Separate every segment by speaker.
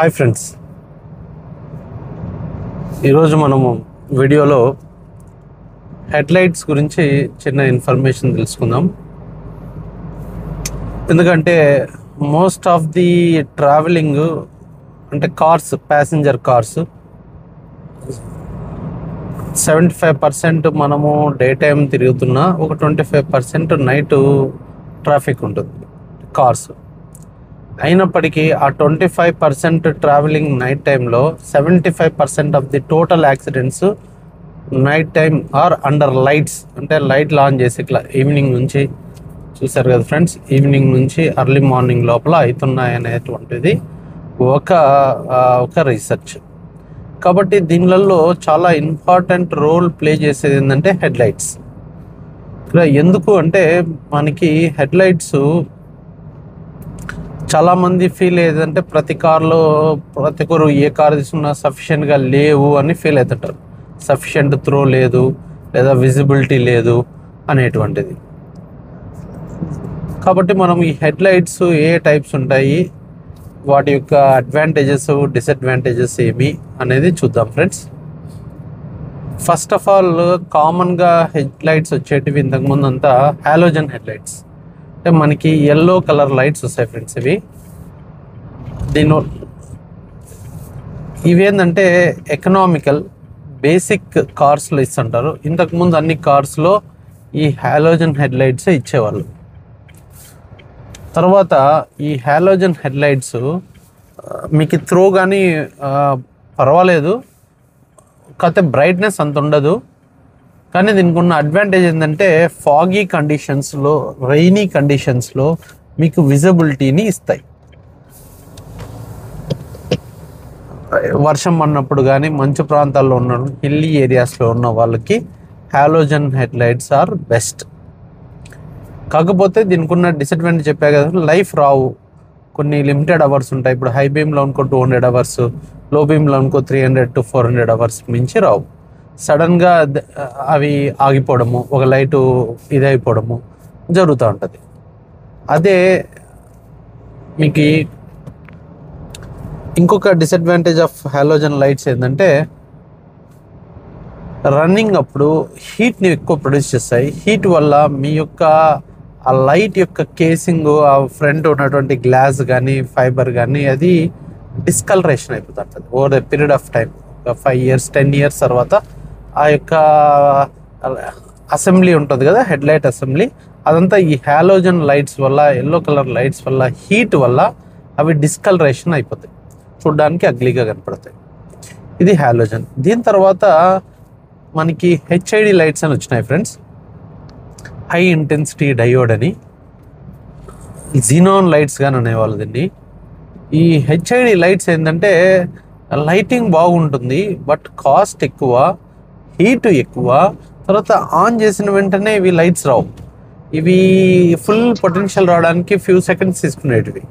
Speaker 1: Hi friends, ఈరోజు మనము వీడియోలో హెడ్లైట్స్ గురించి చిన్న ఇన్ఫర్మేషన్ తెలుసుకుందాం. ఎందుకంటే మోస్ట్ ఆఫ్ ది ట్రావెలింగ్ అంటే కార్స్, ప్యాసింజర్ కార్స్ 75% మనము డే టైం తిరుగుతున్నా, ఒక 25% నైట్ ట్రాఫిక్ ఉంటుంది కార్స్. అయినప్పటికీ ఆ 25% ట్రావెలింగ్ నైట్ టైంలో 75% of the total accidents night time are under lights. అంటే లైట్లు ఆన్ చేసి ఇట్లా ఈవినింగ్ నుంచి చూసారు కదా ఫ్రెండ్స్, ఈవినింగ్ నుంచి ఎర్లీ మార్నింగ్ లోపల అవుతున్నాయి అనేటువంటిది ఒక రీసెర్చ్. కాబట్టి దీనిలలో చాలా ఇంపార్టెంట్ రోల్ ప్లే చేసేది ఏంటంటే హెడ్లైట్స్. ఇక్కడ ఎందుకు అంటే మనకి హెడ్లైట్స్ చాలామంది ఫీల్ అయ్యేదంటే ప్రతి ఒక్కరు ఏ కార్ తీసుకున్నా సఫిషియెంట్గా లేవు అని ఫీల్ అవుతుంటారు. సఫిషియెంట్ త్రో లేదు లేదా విజిబిలిటీ లేదు అనేటువంటిది. కాబట్టి మనం ఈ హెడ్లైట్స్ ఏ టైప్స్ ఉంటాయి, వాటి యొక్క అడ్వాంటేజెస్, డిసడ్వాంటేజెస్ ఏమి అనేది చూద్దాం ఫ్రెండ్స్. ఫస్ట్ ఆఫ్ ఆల్, కామన్గా హెడ్లైట్స్ వచ్చేటివి ఇంతకుముందు అంతా హాలోజన్ హెడ్లైట్స్. అంటే మనకి ఎల్లో కలర్ లైట్స్ వస్తాయి ఫ్రెండ్స్. ఇవేంటంటే ఎకనామికల్ బేసిక్ కార్స్లో ఇస్తుంటారు. ఇంతకుముందు అన్ని కార్స్లో ఈ హాలోజన్ హెడ్లైట్స్ ఇచ్చేవాళ్ళు. తర్వాత ఈ హాలోజన్ హెడ్లైట్స్ మీకు త్రో కానీ పర్వాలేదు, కాకపోతే బ్రైట్నెస్ అంత ఉండదు. కానీ దీనికి ఉన్న అడ్వాంటేజ్ ఏంటంటే ఫాగీ కండిషన్స్లో, రైనీ కండిషన్స్లో మీకు విజిబిలిటీని ఇస్తాయి. వర్షం పడినప్పుడు కానీ, మంచు ప్రాంతాల్లో ఉన్న హిల్లీ ఏరియాస్లో ఉన్న వాళ్ళకి హాలోజన్ హెడ్లైట్స్ ఆర్ బెస్ట్. కాకపోతే దీనికి ఉన్న డిసడ్వాంటేజ్ చెప్పా కదా, లైఫ్ రావు, కొన్ని లిమిటెడ్ అవర్స్ ఉంటాయి. ఇప్పుడు హై బీమ్లో అనుకో 200 అవర్స్, లో బీమ్లో అనుకో 300 to 400 అవర్స్ మించి రావు. సడన్గా అవి ఆగిపోవడము, ఒక లైటు ఇదైపోవడము జరుగుతూ ఉంటుంది. అదే మీకు ఇంకొక డిసడ్వాంటేజ్ ఆఫ్ హాలోజన్ లైట్స్ ఏంటంటే రన్నింగ్ అప్పుడు హీట్ని ఎక్కువ ప్రొడ్యూస్ చేస్తాయి. హీట్ వల్ల మీ యొక్క ఆ లైట్ యొక్క కేసింగ్, ఆ ఫ్రంట్ ఉన్నటువంటి గ్లాస్ కానీ, ఫైబర్ కానీ అది డిస్కలరేషన్ అయిపోతుంటుంది over the period of time. 5 years 10 years తర్వాత ఆ యొక్క అసెంబ్లీ ఉంటుంది కదా, హెడ్లైట్ అసెంబ్లీ, అదంతా ఈ హాలోజన్ లైట్స్ వల్ల, ఎల్లో కలర్ లైట్స్ వల్ల, హీట్ వల్ల అవి డిస్కలరేషన్ అయిపోతాయి, చూడడానికి అగ్లీగా కనపడతాయి. ఇది హాలోజన్. దీని తర్వాత మనకి హెచ్ఐడి లైట్స్ అని వచ్చినాయి ఫ్రెండ్స్. హై ఇంటెన్సిటీ డయోడ్ అని, జీనాన్ లైట్స్ కానీ అనేవాళ్ళు దీన్ని. ఈ హెచ్ఐడి లైట్స్ ఏంటంటే లైటింగ్ బాగుంటుంది, బట్ కాస్ట్ ఎక్కువ, హీట్ ఎక్కువ. తర్వాత ఆన్ చేసిన వెంటనే ఇవి లైట్స్ రావు. ఇవి ఫుల్ పొటెన్షియల్ రావడానికి ఫ్యూ సెకండ్స్ తీసుకునేటివి.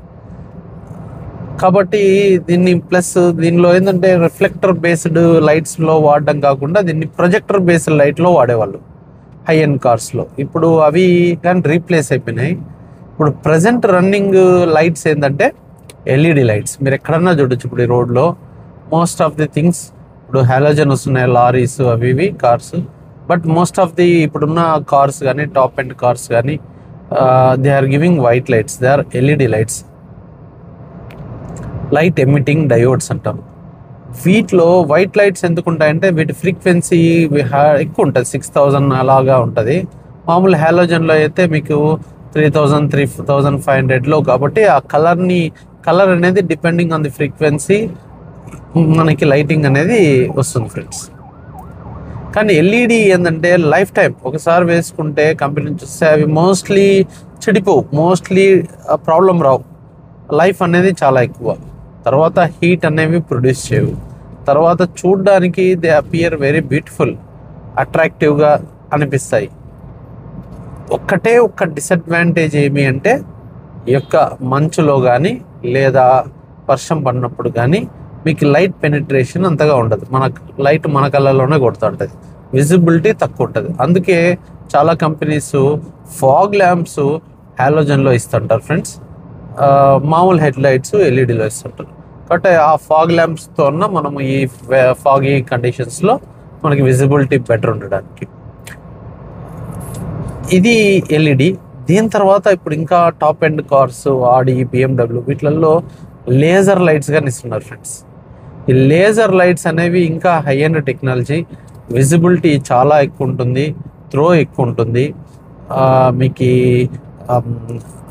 Speaker 1: కాబట్టి దీనిలో ఏంటంటే రిఫ్లెక్టర్ బేస్డ్ లైట్స్లో వాడడం కాకుండా దీన్ని ప్రొజెక్టర్ బేస్డ్ లైట్లో వాడేవాళ్ళు హై ఎండ్ కార్స్లో. ఇప్పుడు అవి కానీ రీప్లేస్ అయిపోయినాయి. ఇప్పుడు ప్రజెంట్ రన్నింగ్ లైట్స్ ఏంటంటే ఎల్ఈడి లైట్స్. మీరు ఎక్కడన్నా చూడొచ్చు ఇప్పుడు ఈ రోడ్లో మోస్ట్ ఆఫ్ ది థింగ్స్ ఇప్పుడు హాలోజన్ వస్తున్నాయి, లారీస్ అవి ఇవి cars. But most of the ఇప్పుడున్న కార్స్ కానీ, టాప్ ఎండ్ కార్స్ కానీ they are giving white lights, they are LED lights, light emitting diodes అంటాం. వీటిలో వైట్ లైట్స్ ఎందుకు ఉంటాయంటే వీటి ఫ్రీక్వెన్సీ ఎక్కువ ఉంటుంది, 6000 అలాగా ఉంటుంది. మామూలు హాలోజన్లో అయితే మీకు 3000 3500లో. కాబట్టి ఆ కలర్ అనేది డిపెండింగ్ ఆన్ ది ఫ్రీక్వెన్సీ మనకి లైటింగ్ అనేది వస్తుంది ఫ్రెండ్స్. కానీ ఎల్ఈడి ఏంటంటే లైఫ్ టైం, ఒకసారి వేసుకుంటే కంపెనీ నుంచి వస్తే అవి మోస్ట్లీ చెడిపోవు, మోస్ట్లీ ప్రాబ్లం రావు. లైఫ్ అనేది చాలా ఎక్కువ. తర్వాత హీట్ అనేవి ప్రొడ్యూస్ చేయవు. తర్వాత చూడ్డానికి దే అపియర్ వెరీ బ్యూటిఫుల్, అట్రాక్టివ్గా అనిపిస్తాయి. ఒక్క డిసడ్వాంటేజ్ ఏమి అంటే ఈ యొక్క మంచులో కానీ లేదా వర్షం పడినప్పుడు కానీ మీకు లైట్ పెనిట్రేషన్ అంతగా ఉండదు. లైట్ మన కళ్ళలోనే కొడుతుంటుంది, విజిబిలిటీ తక్కువ ఉంటుంది. అందుకే చాలా కంపెనీస్ ఫాగ్ ల్యాంప్స్ హాలోజన్లో ఇస్తుంటారు ఫ్రెండ్స్. మామూలు హెడ్ లైట్స్ ఎల్ఈడిలో ఇస్తుంటారు. కాబట్టి ఆ ఫాగ్ ల్యాంప్స్తో మనము ఈ ఫాగీ కండిషన్స్లో మనకి విజిబిలిటీ బెటర్ ఉండడానికి ఇది ఎల్ఈడి. దీని తర్వాత ఇప్పుడు ఇంకా టాప్ ఎండ్ కార్స్ ఆడి, బిఎండబ్ల్యూ వీటిలలో లేజర్ లైట్స్ కానీ ఇస్తున్నారు ఫ్రెండ్స్. ఈ లేజర్ లైట్స్ అనేవి ఇంకా హై ఎండ్ టెక్నాలజీ. విజిబిలిటీ చాలా ఎక్కువ ఉంటుంది, త్రో ఎక్కువ ఉంటుంది. మీకు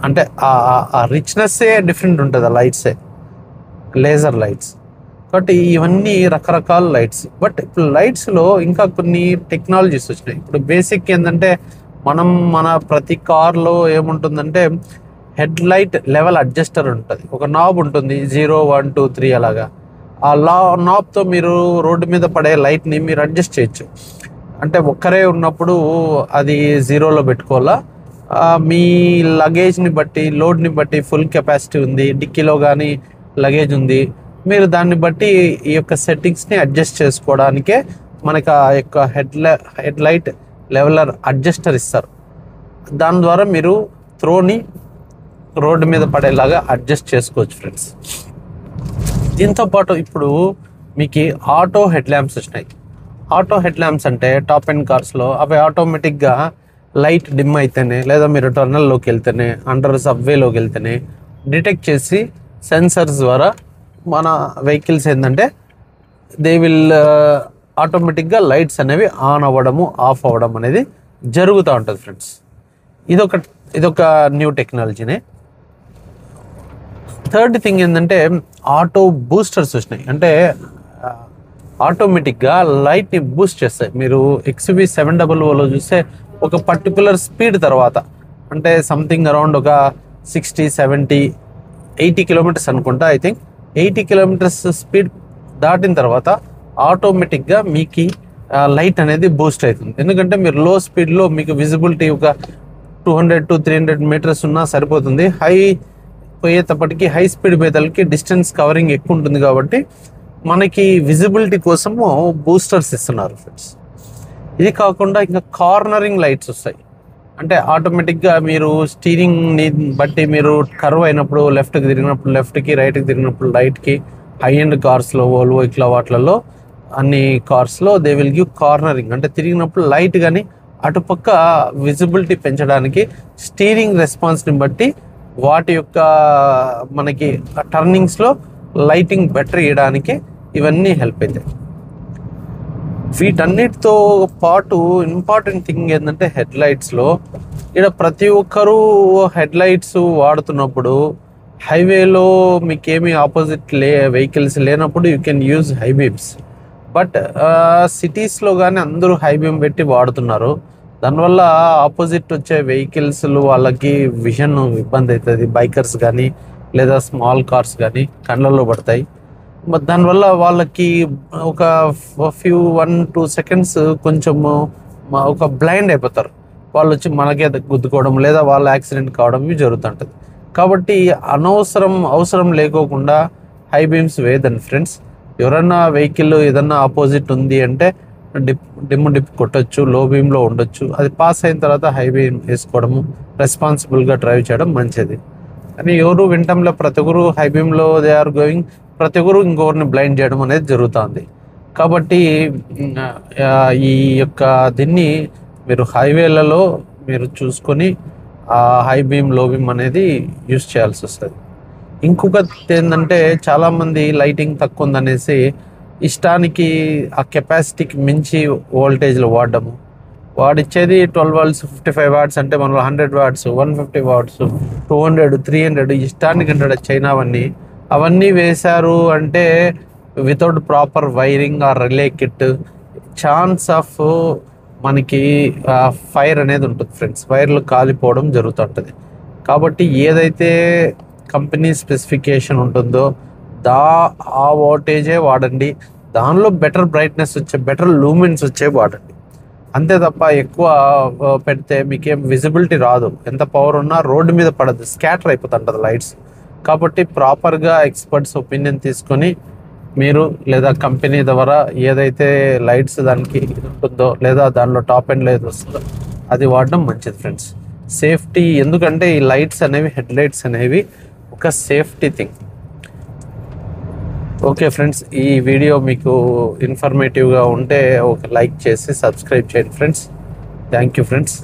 Speaker 1: అంటే ఆ రిచ్నెస్సే డిఫరెంట్ ఉంటుంది ఆ లైట్సే, లేజర్ లైట్స్. కాబట్టి ఇవన్నీ రకరకాల లైట్స్. బట్ ఇప్పుడు లైట్స్లో ఇంకా కొన్ని టెక్నాలజీస్ వచ్చినాయి. ఇప్పుడు బేసిక్ ఏంటంటే మన ప్రతి కార్లో ఏముంటుందంటే హెడ్ లైట్ లెవెల్ అడ్జస్టర్ ఉంటుంది. ఒక నాబ్ ఉంటుంది 0, 1, 2, 3 అలాగా. ఆ నాబ్తో మీరు రోడ్డు మీద పడే లైట్ని మీరు అడ్జస్ట్ చేయొచ్చు. అంటే ఒక్కరే ఉన్నప్పుడు అది 0లో పెట్టుకోవాలా, మీ లగేజ్ని బట్టి, లోడ్ని బట్టి, ఫుల్ కెపాసిటీ ఉంది, డిక్కీలో కానీ లగేజ్ ఉంది, మీరు దాన్ని బట్టి ఈ యొక్క సెట్టింగ్స్ని అడ్జస్ట్ చేసుకోవడానికే మనకు ఆ యొక్క హెడ్ లైట్ లెవెలర్ అడ్జస్టర్ ఇస్తారు. దాని ద్వారా మీరు త్రోని రోడ్డు మీద పడేలాగా అడ్జస్ట్ చేసుకోవచ్చు ఫ్రెండ్స్. దీంతోపాటు ఇప్పుడు మీకు ఆటో హెడ్ ల్యాంప్స్ వచ్చినాయి. ఆటో హెడ్ ల్యాంప్స్ అంటే టాప్ ఎండ్ కార్స్లో అవి ఆటోమేటిక్గా లైట్ డిమ్ అయితేనే, లేదా మీరు టర్నల్లోకి వెళ్తేనే, అండర్ సబ్వేలోకి వెళ్తేనే డిటెక్ట్ చేసి సెన్సర్స్ ద్వారా మన వెహికల్స్ ఏంటంటే దే విల్ ఆటోమేటిక్గా లైట్స్ అనేవి ఆన్ అవ్వడము, ఆఫ్ అవ్వడం అనేది జరుగుతూ ఉంటుంది ఫ్రెండ్స్. ఇదొక న్యూ టెక్నాలజీనే. థర్డ్ థింగ్ ఏంటంటే ఆటో బూస్టర్స్ వచ్చినాయి. అంటే ఆటోమేటిక్గా లైట్ని బూస్ట్ చేస్తాయి. మీరు XUV 700లో చూస్తే ఒక పర్టికులర్ స్పీడ్ తర్వాత, అంటే సంథింగ్ అరౌండ్ ఒక 60, 70, 80 కిలోమీటర్స్ అనుకుంటా, ఐ థింక్ 80 కిలోమీటర్స్ స్పీడ్ దాటిన తర్వాత ఆటోమేటిక్గా మీకు లైట్ అనేది బూస్ట్ అవుతుంది. ఎందుకంటే మీరు లో స్పీడ్లో మీకు విజిబిలిటీ ఒక 200 to 300 మీటర్స్ ఉన్నా సరిపోతుంది. హై పోయేటప్పటికి, హై స్పీడ్ పోయేతలకి డిస్టెన్స్ కవరింగ్ ఎక్కువ ఉంటుంది. కాబట్టి మనకి విజిబిలిటీ కోసము బూస్టర్స్ ఇస్తున్నారు ఫ్రెండ్స్. ఇది కాకుండా ఇంకా కార్నరింగ్ లైట్స్ వస్తాయి. అంటే ఆటోమేటిక్గా మీరు స్టీరింగ్ని బట్టి మీరు కర్వ్ అయినప్పుడు లెఫ్ట్కి తిరిగినప్పుడు లెఫ్ట్కి, రైట్కి తిరిగినప్పుడు రైట్కి, హై ఎండ్ కార్స్లో వోల్వో ఇట్లా వాటిలలో అన్ని కార్స్లో దే విల్ గివ్ కార్నరింగ్. అంటే తిరిగినప్పుడు లైట్ కానీ అటుపక్క విజిబిలిటీ పెంచడానికి స్టీరింగ్ రెస్పాన్స్ని బట్టి వాటి యొక్క మనకి టర్నింగ్స్లో లైటింగ్ బెటర్ ఇవ్వడానికి ఇవన్నీ హెల్ప్ అవుతాయి. వీటన్నిటితో పాటు ఇంపార్టెంట్ థింగ్ ఏంటంటే హెడ్ లైట్స్లో ఇక్కడ ప్రతి ఒక్కరూ హెడ్ లైట్స్ వాడుతున్నప్పుడు హైవేలో మీకేమీ ఆపోజిట్ వెహికల్స్ లేనప్పుడు you can use high beams. But సిటీస్లో కానీ అందరూ హై బీమ్ పెట్టి వాడుతున్నారు. దానివల్ల ఆపోజిట్ వచ్చే వెహికల్స్ వాళ్ళకి విజన్ ఇబ్బంది అవుతుంది. బైకర్స్ కానీ లేదా స్మాల్ కార్స్ కానీ కళ్ళల్లో పడతాయి. దానివల్ల వాళ్ళకి ఒక 1-2 సెకండ్స్ కొంచెము ఒక బ్లైండ్ అయిపోతారు. వాళ్ళు వచ్చి మనకే గుద్దుకోవడం లేదా వాళ్ళ యాక్సిడెంట్ కావడం ఇవి జరుగుతుంటుంది. కాబట్టి అవసరం లేకోకుండా హై బీమ్స్ వేయదండి ఫ్రెండ్స్. ఎవరన్నా వెహికల్ ఏదన్నా ఆపోజిట్ ఉంది అంటే డిప్ కొట్టచ్చు, లో బీమ్లో ఉండొచ్చు. అది పాస్ అయిన తర్వాత హై బీమ్ వేసుకోవడము, రెస్పాన్సిబుల్గా డ్రైవ్ చేయడం మంచిది. కానీ ఎవరు వింటంలో ప్రతి ఒక్కరు హై బీమ్లో దే ఆర్ గోయింగ్, ప్రతి ఒక్కరు ఇంకొకరిని బ్లైండ్ చేయడం అనేది జరుగుతుంది. కాబట్టి ఈ యొక్క దీన్ని మీరు హైవేలలో మీరు చూసుకొని ఆ హై బీమ్, లో బీమ్ అనేది యూస్ చేయాల్సి వస్తుంది. ఇంకొకటి ఏంటంటే చాలామంది లైటింగ్ తక్కువ ఉందనేసి ఇష్టానికి ఆ కెపాసిటీకి మించి వోల్టేజ్లు వాడడము. వాడిచ్చేది 12 volts 55 watts అంటే మనం 100 watts 150 watts 200 300 ఇష్టానికి అంటాడు చైనావన్నీ. అవన్నీ వేశారు అంటే without proper wiring or relay kit chance of మనకి ఫైర్ అనేది ఉంటుంది ఫ్రెండ్స్. వైర్లు కాలిపోవడం జరుగుతుంటుంది. కాబట్టి ఏదైతే కంపెనీ స్పెసిఫికేషన్ ఉంటుందో ఆ వోల్టేజే వాడండి. దానిలో బెటర్ బ్రైట్నెస్ వచ్చే, బెటర్ లూమెన్స్ వచ్చే వాడండి. అంతే తప్ప ఎక్కువ పెడితే మీకేం విజిబిలిటీ రాదు. ఎంత పవర్ ఉన్నా రోడ్డు మీద పడదు, స్కాటర్ అయిపోతుంటుంది లైట్స్. కాబట్టి ప్రాపర్గా ఎక్స్పర్ట్స్ ఒపీనియన్ తీసుకొని మీరు లేదా కంపెనీ ద్వారా ఏదైతే లైట్స్ దానికి ఉంటుందో లేదా దానిలో టాప్ ఎండ్లో ఏది వస్తుందో అది వాడడం మంచిది ఫ్రెండ్స్. సేఫ్టీ, ఎందుకంటే ఈ లైట్స్ అనేవి, హెడ్ లైట్స్ అనేవి ఒక సేఫ్టీ థింగ్. ఓకే ఫ్రెండ్స్, ఈ వీడియో మీకు ఇన్ఫర్మేటివ్గా ఉంటే ఒక లైక్ చేసి సబ్స్క్రైబ్ చేయండి ఫ్రెండ్స్. Thank you friends.